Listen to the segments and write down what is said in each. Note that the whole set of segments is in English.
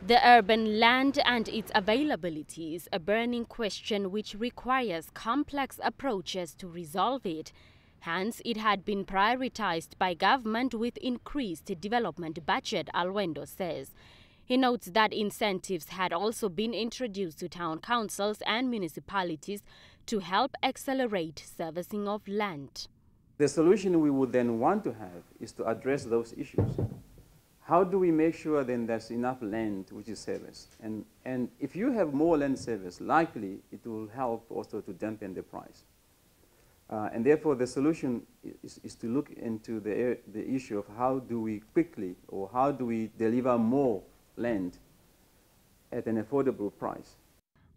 The urban land and its availability is a burning question which requires complex approaches to resolve it. Hence, it had been prioritized by government with increased development budget, Alwendo says. He notes that incentives had also been introduced to town councils and municipalities to help accelerate servicing of land. The solution we would then want to have is to address those issues. How do we make sure then there's enough land which is serviced? And if you have more land service, likely it will help also to dampen the price. And therefore, the solution is to look into the issue of how do we quickly or how do we deliver more land at an affordable price.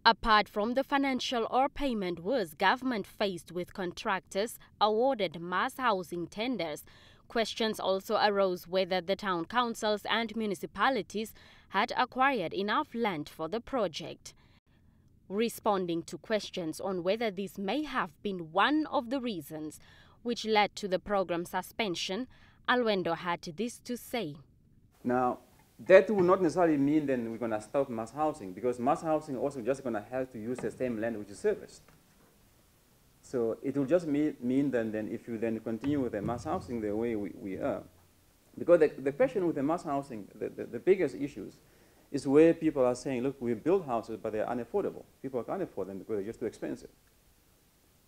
Apart from the financial or payment woes, government faced with contractors awarded mass housing tenders. Questions also arose whether the town councils and municipalities had acquired enough land for the project. Responding to questions on whether this may have been one of the reasons which led to the program suspension, Alwendo had this to say. Now, that will not necessarily mean then we're going to stop mass housing, because mass housing also just going to have to use the same land which is serviced. So it will just mean that then if you then continue with the mass housing the way we are, because the question with the mass housing, the biggest issues is where people are saying, look, we build houses, but they're unaffordable. People can't afford them because they're just too expensive.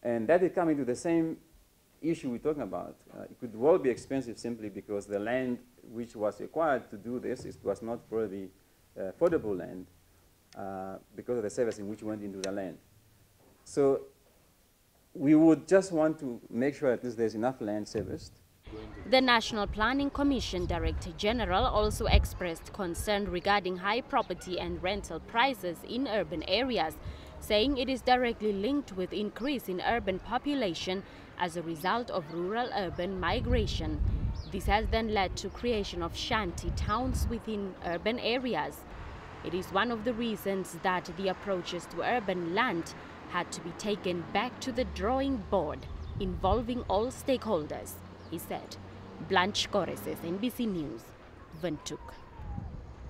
And that is coming to the same issue we're talking about. It could well be expensive simply because the land which was required to do this was not probably affordable land because of the servicing which went into the land. So we would just want to make sure that there's enough land serviced. The National Planning Commission Director General also expressed concern regarding high property and rental prices in urban areas, saying it is directly linked with increase in urban population as a result of rural-urban migration. This has then led to creation of shanty towns within urban areas. It is one of the reasons that the approaches to urban land had to be taken back to the drawing board, involving all stakeholders, he said. Blanche Correses, NBC News, Windhoek.